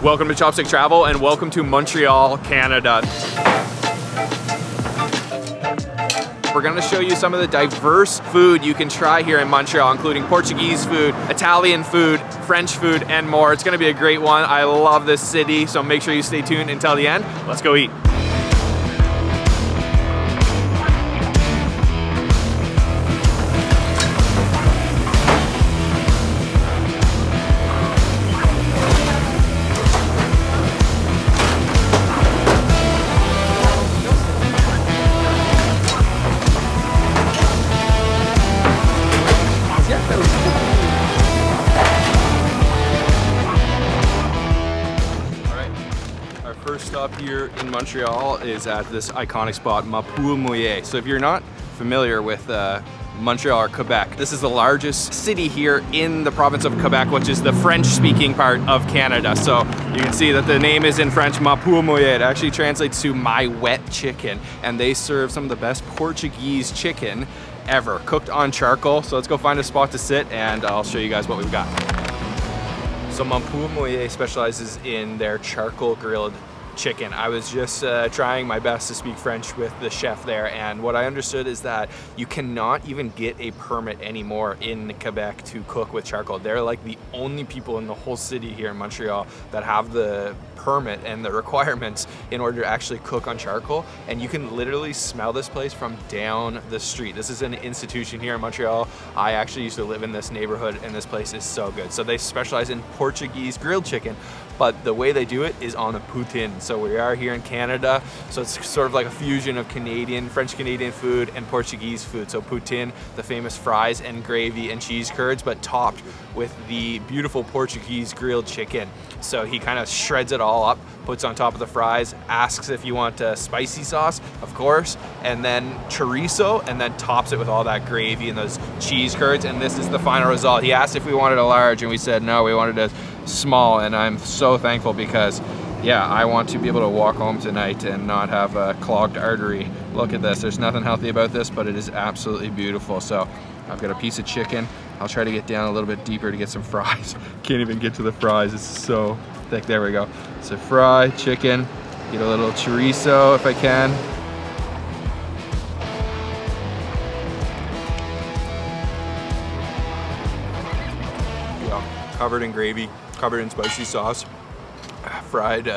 Welcome to Chopstick Travel and welcome to Montreal, Canada. We're gonna show you some of the diverse food you can try here in Montreal, including Portuguese food, Italian food, French food, and more. It's gonna be a great one. I love this city, so make sure you stay tuned until the end. Let's go eat. First stop here in Montreal is at this iconic spot, Montreal. So if you're not familiar with Montreal or Quebec, this is the largest city here in the province of Quebec, which is the French-speaking part of Canada. So you can see that the name is in French, Montreal. It actually translates to my wet chicken, and they serve some of the best Portuguese chicken ever, cooked on charcoal. So let's go find a spot to sit and I'll show you guys what we've got. So Montreal specializes in their charcoal grilled chicken. I was just trying my best to speak French with the chef there, and what I understood is that you cannot even get a permit anymore in Quebec to cook with charcoal. They're like the only people in the whole city here in Montreal that have the permit and the requirements in order to actually cook on charcoal, and you can literally smell this place from down the street. This is an institution here in Montreal. I actually used to live in this neighborhood and this place is so good. So they specialize in Portuguese grilled chicken, but the way they do it is on a poutine. So we are here in Canada, so it's sort of like a fusion of Canadian, French-Canadian food and Portuguese food. So poutine, the famous fries and gravy and cheese curds, but topped with the beautiful Portuguese grilled chicken. So he kind of shreds it all up, puts on top of the fries, asks if you want a spicy sauce, of course, and then chorizo, and then tops it with all that gravy and those cheese curds, and this is the final result. He asked if we wanted a large, and we said no, we wanted a small, and I'm so thankful because yeah, I want to be able to walk home tonight and not have a clogged artery. Look at this, there's nothing healthy about this, but it is absolutely beautiful. So I've got a piece of chicken. I'll try to get down a little bit deeper to get some fries. Can't even get to the fries, it's so thick. There we go. So fry, chicken, get a little chorizo if I can. Yeah, covered in gravy, covered in spicy sauce. Fried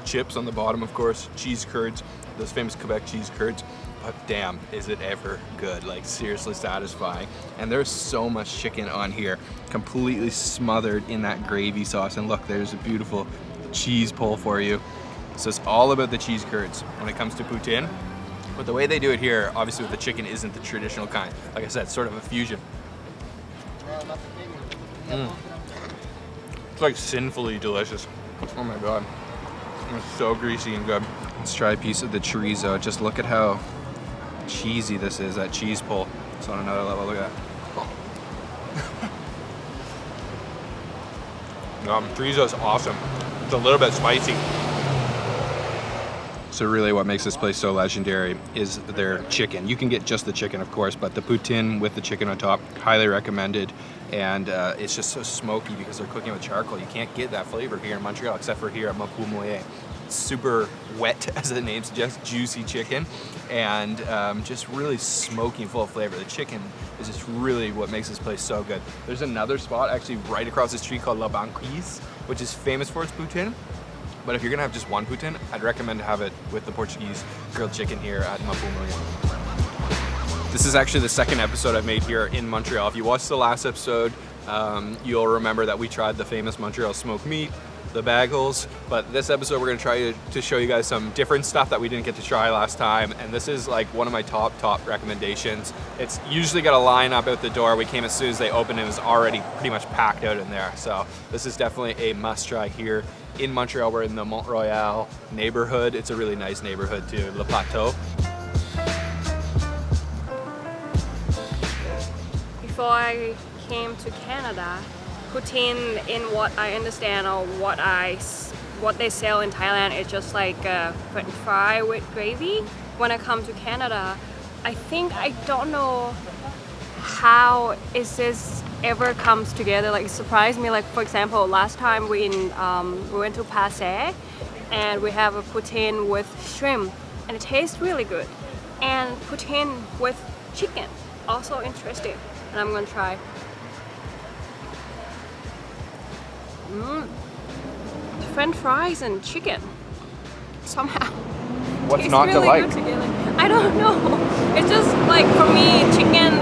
chips on the bottom, of course, cheese curds, those famous Quebec cheese curds, but damn, is it ever good, like seriously satisfying. And there's so much chicken on here, completely smothered in that gravy sauce, and look, there's a beautiful cheese pull for you. So it's all about the cheese curds when it comes to poutine, but the way they do it here, obviously with the chicken, isn't the traditional kind. Like I said, sort of a fusion. It's like sinfully delicious. Oh my god, it's so greasy and good. Let's try a piece of the chorizo. Just look at how cheesy this is, that cheese pull. It's on another level, look at that. Chorizo is awesome. It's a little bit spicy. So really what makes this place so legendary is their chicken. You can get just the chicken, of course, but the poutine with the chicken on top, highly recommended. And it's just so smoky because they're cooking with charcoal. You can't get that flavor here in Montreal except for here at Montreal. It's super wet, as the name suggests, juicy chicken, and just really smoky and full of flavor. The chicken is just really what makes this place so good. There's another spot actually right across the street called La Banquise, which is famous for its poutine. But if you're gonna have just one poutine, I'd recommend to have it with the Portuguese grilled chicken here at Montreal. This is actually the second episode I've made here in Montreal. If you watched the last episode, you'll remember that we tried the famous Montreal smoked meat, the bagels, but this episode we're gonna try to show you guys some different stuff that we didn't get to try last time, and this is like one of my top recommendations. It's usually got a line up out the door. We came as soon as they opened, it was already pretty much packed out in there. So this is definitely a must try here in Montreal. We're in the Montreal neighborhood. It's a really nice neighborhood too, the Plateau. Before I came to Canada, poutine, in what I understand or what they sell in Thailand, is just like French fry with gravy. When I come to Canada, I don't know how is this ever comes together. Like, it surprised me. Like, for example, last time we went to Plateau and we have a poutine with shrimp and it tastes really good. And poutine with chicken, also interesting. And I'm gonna try. French fries and chicken. Somehow. What's tastes not to really like? good together. I don't know. It's just like, for me, chicken,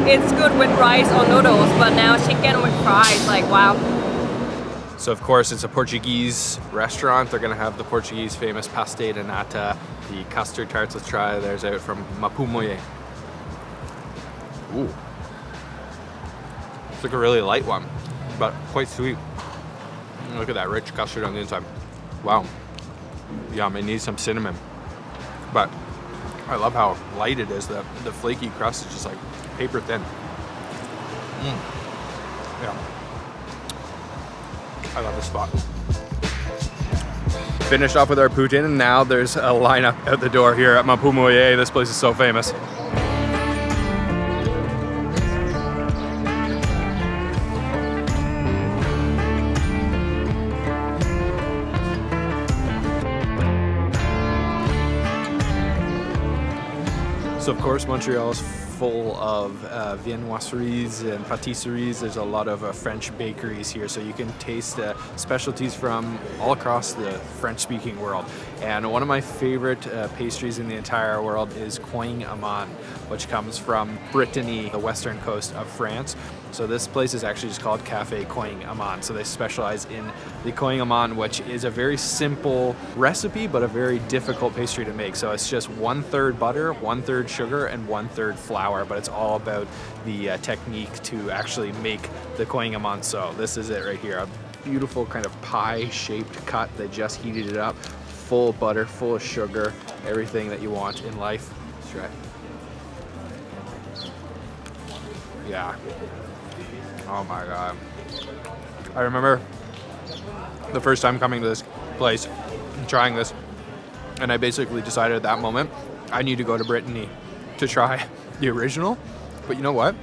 it's good with rice or noodles, but now chicken with fries, like, wow. So of course it's a Portuguese restaurant. They're gonna have the Portuguese famous pastel de nata, the custard tarts. Let's try theirs out from Mapumoye. Ooh. It's like a really light one, but quite sweet. Look at that rich custard on the inside. Wow. Yum, it needs some cinnamon. But I love how light it is. The flaky crust is just like paper thin. Yeah. I love this spot. Finished off with our poutine, and now there's a lineup out the door here at Mapumoye. This place is so famous. So of course Montreal is full of viennoiseries and patisseries. There's a lot of French bakeries here, so you can taste specialties from all across the French-speaking world. And one of my favorite pastries in the entire world is coing amande, which comes from Brittany, the western coast of France. So this place is actually just called Cafe Coing Amande. So they specialize in the coing amande, which is a very simple recipe, but a very difficult pastry to make. So it's just 1/3 butter, 1/3 sugar, and 1/3 flour, but it's all about the technique to actually make the coing amande. So this is it right here, a beautiful kind of pie-shaped cut. They just heated it up, full of butter, full of sugar, everything that you want in life. Let's try it. Yeah. Oh my God. I remember the first time coming to this place and trying this, and I basically decided at that moment I need to go to Brittany to try the original. But you know what?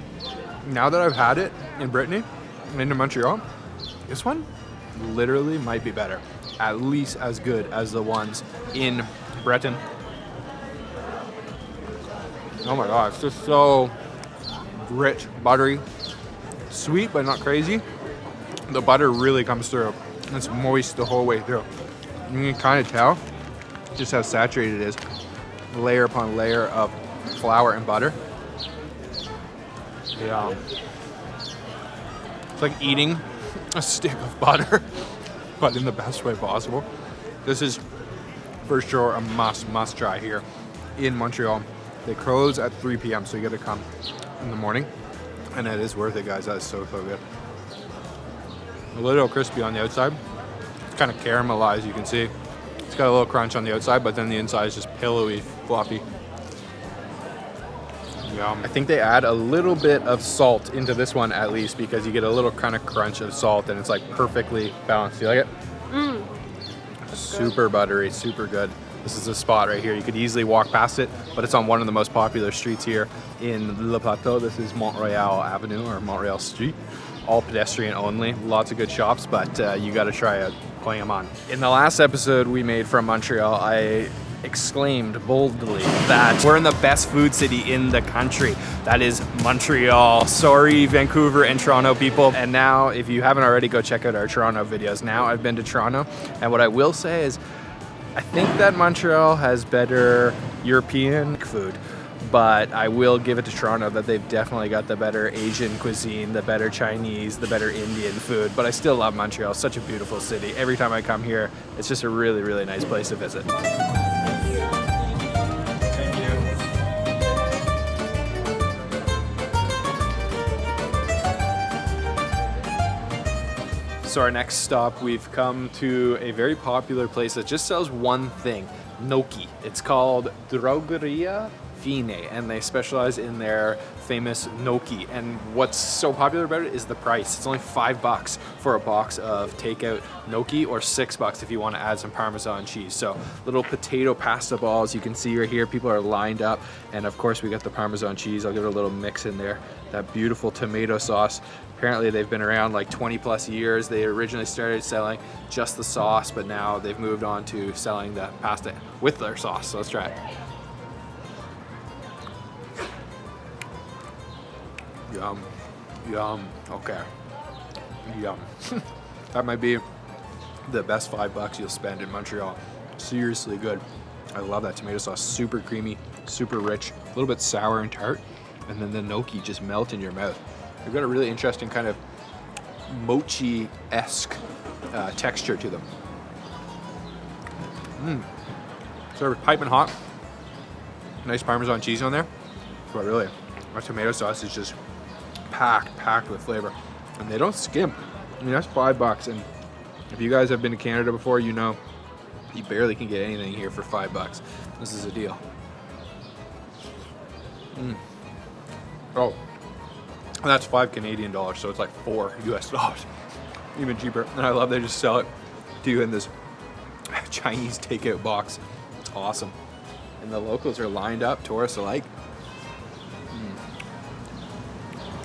Now that I've had it in Brittany and in Montreal, this one literally might be better. At least as good as the ones in Breton. Oh my God, it's just so rich, buttery. Sweet, but not crazy. The butter really comes through. It's moist the whole way through. You can kind of tell just how saturated it is. Layer upon layer of flour and butter. Yeah. It's like eating a stick of butter, but in the best way possible. This is for sure a must try here in Montreal. They close at 3 p.m. so you gotta come in the morning. And it is worth it, guys. That is so good. A little crispy on the outside. It's kind of caramelized, you can see. It's got a little crunch on the outside, but then the inside is just pillowy, fluffy. Yum. I think they add a little bit of salt into this one at least, because you get a little kind of crunch of salt, and it's like perfectly balanced. You like it? Super buttery, super good. This is a spot right here. You could easily walk past it, but it's on one of the most popular streets here in Le Plateau. This is Montreal Avenue or Montreal Street. All pedestrian only. Lots of good shops, but you gotta try out coing amande. In the last episode we made from Montreal, I exclaimed boldly that we're in the best food city in the country. That is Montreal. Sorry, Vancouver and Toronto people. And now, if you haven't already, go check out our Toronto videos. Now I've been to Toronto, and what I will say is, I think that Montreal has better European food, but I will give it to Toronto that they've definitely got the better Asian cuisine, the better Chinese, the better Indian food. But I still love Montreal. It's such a beautiful city. Every time I come here, it's just a really, really nice place to visit. So our next stop, we've come to a very popular place that just sells one thing, gnocchi. It's called Drogeria Fine, and they specialize in their famous gnocchi. And what's so popular about it is the price. It's only $5 for a box of takeout gnocchi, or $6 if you want to add some Parmesan cheese. So little potato pasta balls, you can see right here, people are lined up. And of course we got the Parmesan cheese. I'll give it a little mix in there. That beautiful tomato sauce. Apparently they've been around like 20 plus years. They originally started selling just the sauce, but now they've moved on to selling the pasta with their sauce. So let's try it. Yum, yum, okay, yum. That might be the best $5 you'll spend in Montreal. Seriously good. I love that tomato sauce, super creamy, super rich, a little bit sour and tart, and then the gnocchi just melt in your mouth. They've got a really interesting kind of mochi-esque texture to them. Sort of piping hot. Nice Parmesan cheese on there, but really, our tomato sauce is just packed with flavor, and they don't skimp. I mean, that's $5, and if you guys have been to Canada before, you know you barely can get anything here for $5. This is a deal. Oh, and that's $5 Canadian, so it's like $4 US, even cheaper. And I love they just sell it to you in this Chinese takeout box. It's awesome, and the locals are lined up, tourists alike.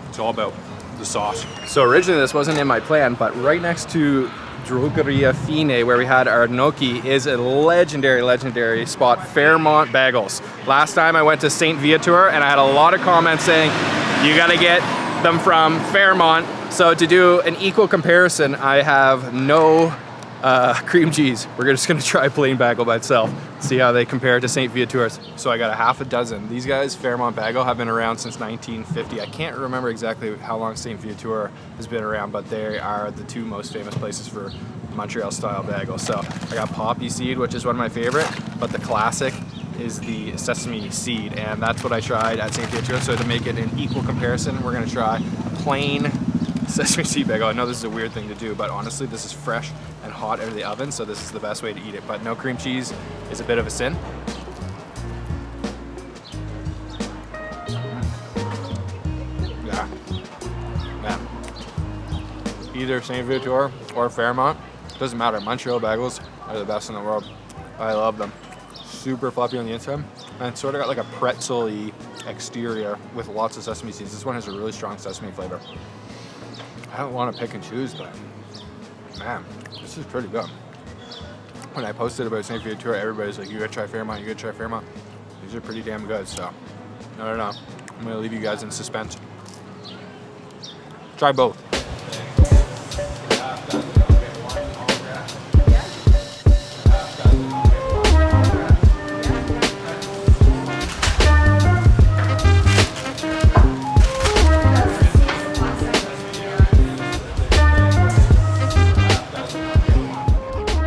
It's all about the sauce. So originally this wasn't in my plan, but right next to Drogeria Fine, where we had our gnocchi, is a legendary spot, Fairmont Bagels. Last time I went to St. Viateur and I had a lot of comments saying, you gotta get them from Fairmont. So to do an equal comparison, I have no cream cheese. We're just gonna try plain bagel by itself, see how they compare to St. Viature's. So I got a half a dozen. These guys, Fairmont Bagel, have been around since 1950. I can't remember exactly how long St. Viature has been around, but they are the two most famous places for Montreal style bagels. So I got poppy seed, which is one of my favorite, but the classic is the sesame seed, and that's what I tried at St. Viature. So to make it an equal comparison, we're gonna try plain sesame seed bagel. I know this is a weird thing to do, but honestly, this is fresh and hot out of the oven, so this is the best way to eat it. But no cream cheese is a bit of a sin. Yeah, man. Either St. Viateur or Fairmont, doesn't matter. Montreal bagels are the best in the world. I love them. Super fluffy on the inside, and sort of got like a pretzel-y exterior with lots of sesame seeds. This one has a really strong sesame flavor. I don't want to pick and choose, but man, this is pretty good. When I posted about St. Viateur, everybody's like, you gotta try Fairmont, you gotta try Fairmont. These are pretty damn good, so I don't know. I'm gonna leave you guys in suspense. Try both.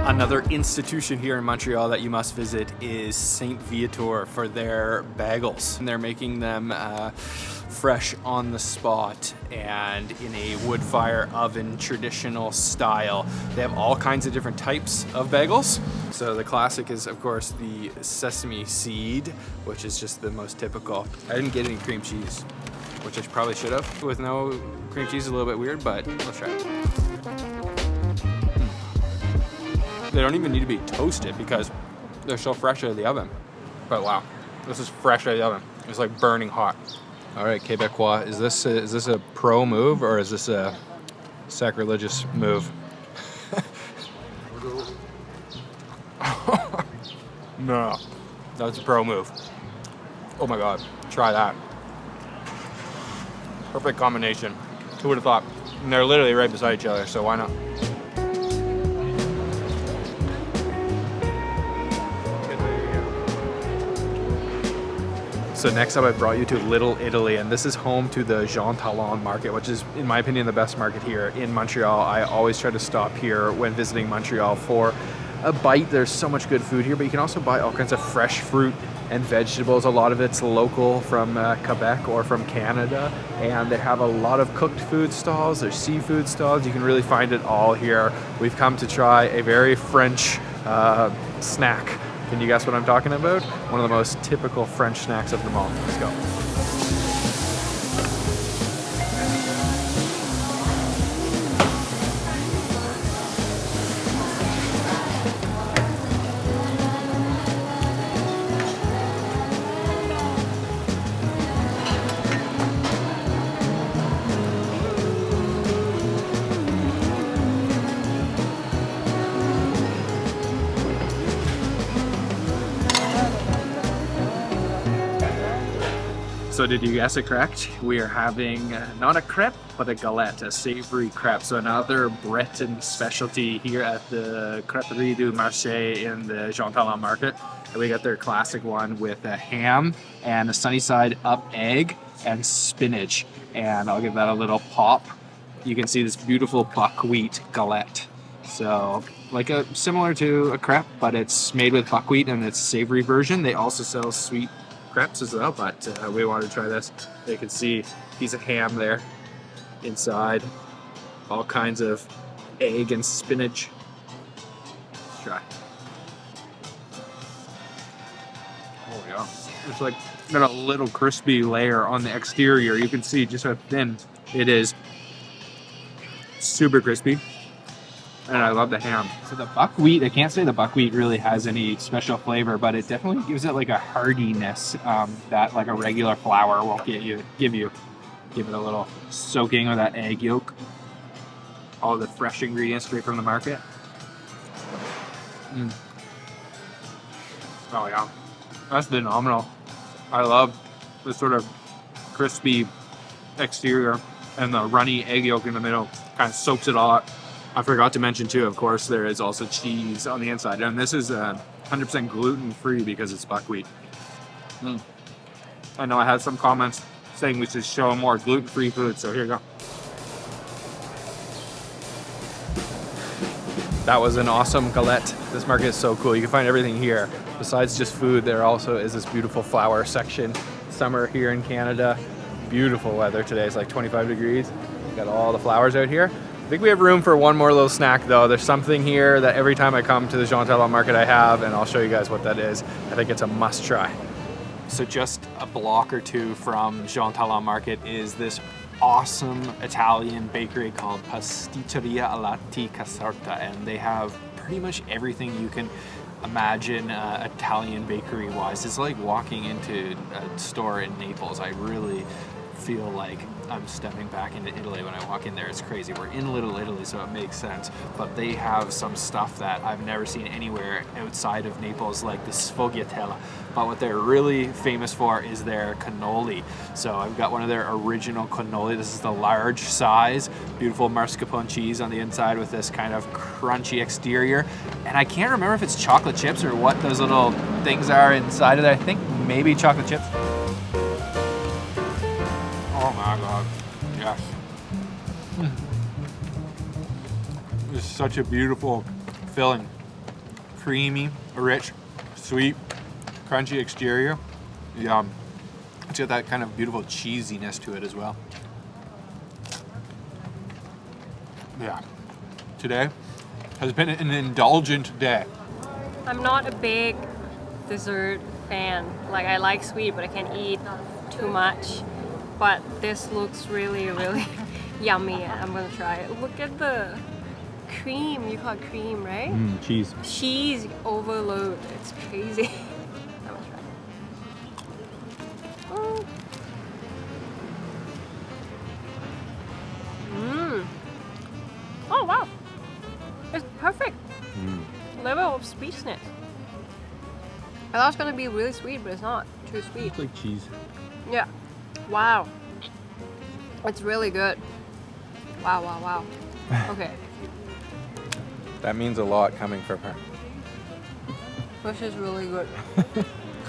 Another institution here in Montreal that you must visit is St. Viateur for their bagels. And they're making them fresh on the spot and in a wood fire oven traditional style. They have all kinds of different types of bagels. So the classic is, of course, the sesame seed, which is just the most typical. I didn't get any cream cheese, which I probably should have. With no cream cheese is a little bit weird, but let's try it. They don't even need to be toasted because they're so fresh out of the oven. But wow, this is fresh out of the oven. It's like burning hot. All right, Quebecois, is this a pro move or is this a sacrilegious move? No, that's a pro move. Oh my God, try that. Perfect combination. Who would have thought? And they're literally right beside each other, so why not? So next up I brought you to Little Italy, and this is home to the Jean-Talon Market, which is, in my opinion, the best market here in Montreal. I always try to stop here when visiting Montreal for a bite. There's so much good food here, but you can also buy all kinds of fresh fruit and vegetables. A lot of it's local from Quebec or from Canada, and they have a lot of cooked food stalls. There's seafood stalls. You can really find it all here. We've come to try a very French snack Can you guess what I'm talking about? One of the most typical French snacks of them all. Let's go. So did you guess it correct? We are having not a crepe, but a galette, a savory crepe. So another Breton specialty here at the Crêperie du Marché in the Jean-Talon Market. And we got their classic one with a ham and a sunny side up egg and spinach. And I'll give that a little pop. You can see this beautiful buckwheat galette. So like similar to a crepe, but it's made with buckwheat and it's a savory version. They also sell sweet crepes as well, but we wanted to try this. You can see a piece of ham there inside, all kinds of egg and spinach. Let's try. Oh yeah, it's like got a little crispy layer on the exterior. You can see just how thin it is. Super crispy. And I love the ham. So the buckwheat, I can't say the buckwheat really has any special flavor, but it definitely gives it like a hardiness that like a regular flour won't give you. Give it a little soaking of that egg yolk. All the fresh ingredients straight from the market. Oh yeah, that's phenomenal. I love the sort of crispy exterior and the runny egg yolk in the middle. Kind of soaks it all up. I forgot to mention too, of course, there is also cheese on the inside. And this is 100% gluten-free because it's buckwheat. I know I had some comments saying we should show more gluten-free food, so here you go. That was an awesome galette. This market is so cool. You can find everything here. Besides just food, there also is this beautiful flower section. Summer here in Canada. Beautiful weather today. It's like 25 degrees. Got all the flowers out here. I think we have room for one more little snack though. There's something here that every time I come to the Jean-Talon Market I have, and I'll show you guys what that is. I think it's a must try. So just a block or two from Jean-Talon Market is this awesome Italian bakery called Pasticceria alla Tica Sarta, and they have pretty much everything you can imagine Italian bakery wise. It's like walking into a store in Naples. I really feel like I'm stepping back into Italy when I walk in there. It's crazy. We're in Little Italy, so it makes sense. But they have some stuff that I've never seen anywhere outside of Naples, like the sfogliatella. But what they're really famous for is their cannoli. So I've got one of their original cannoli. This is the large size, beautiful mascarpone cheese on the inside with this kind of crunchy exterior. And I can't remember if it's chocolate chips or what those little things are inside of there. I think maybe chocolate chips. Oh my God, yes. It's such a beautiful filling. Creamy, rich, sweet, crunchy exterior. Yum. It's got that kind of beautiful cheesiness to it as well. Yeah. Today has been an indulgent day. I'm not a big dessert fan. Like I like sweet, but I can't eat too much. But this looks really, really yummy. I'm gonna try it. Look at the cream. You call it cream, right? Cheese. Cheese overload. It's crazy. I'm gonna try it. Oh wow! It's perfect. Level of sweetness. I thought it was gonna be really sweet, but it's not too sweet. It's like cheese. Yeah. Wow. It's really good. Wow, wow, wow. Okay. That means a lot coming from her. This is really good.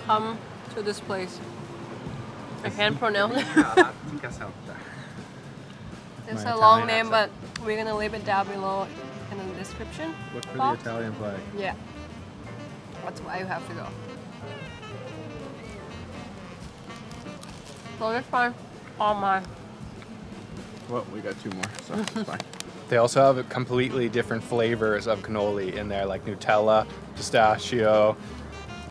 Come to this place. I can't pronounce it. It's a long name, but we're gonna leave it down below in the description. Look for box. the Italian flag. Yeah. That's why you have to go. So this one, all mine. Well, we got two more, so it's fine. They also have completely different flavors of cannoli in there, like Nutella, pistachio,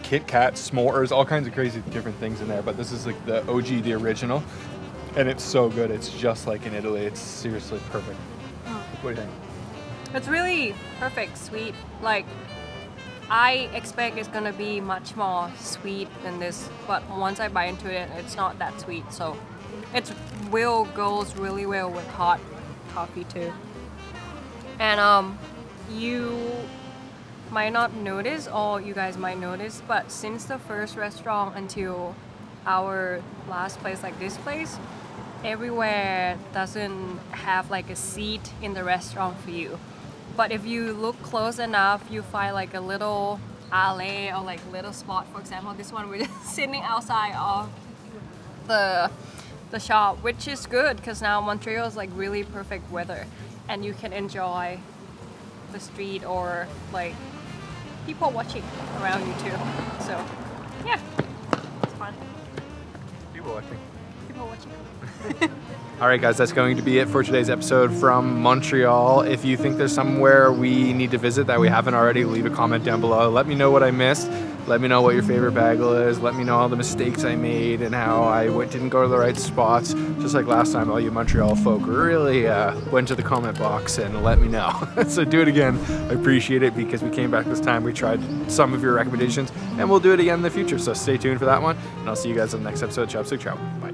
Kit Kat, s'mores, all kinds of crazy different things in there. But this is like the OG, the original, and it's so good. It's just like in Italy. It's seriously perfect. What do you think? It's really perfect, sweet. Like, I expect it's gonna be much more sweet than this, but once I bite into it, it's not that sweet. So it goes really well with hot coffee too. And you might not notice, or you guys might notice, but since the first restaurant until our last place, like this place, everywhere doesn't have like a seat in the restaurant for you. But if you look close enough, you find like a little alley or like little spot. For example, this one, we're just sitting outside of the shop, which is good because now Montreal is like really perfect weather and you can enjoy the street or like people watching around you too. So yeah, it's fun. People watching. People watching. All right, guys, that's going to be it for today's episode from Montreal. If you think there's somewhere we need to visit that we haven't already, leave a comment down below. Let me know what I missed. Let me know what your favorite bagel is. Let me know all the mistakes I made and how I didn't go to the right spots. Just like last time, all you Montreal folk really went to the comment box and let me know. So do it again. I appreciate it because we came back this time. We tried some of your recommendations and we'll do it again in the future. So stay tuned for that one. And I'll see you guys in the next episode of Chopstick. Ciao. Bye.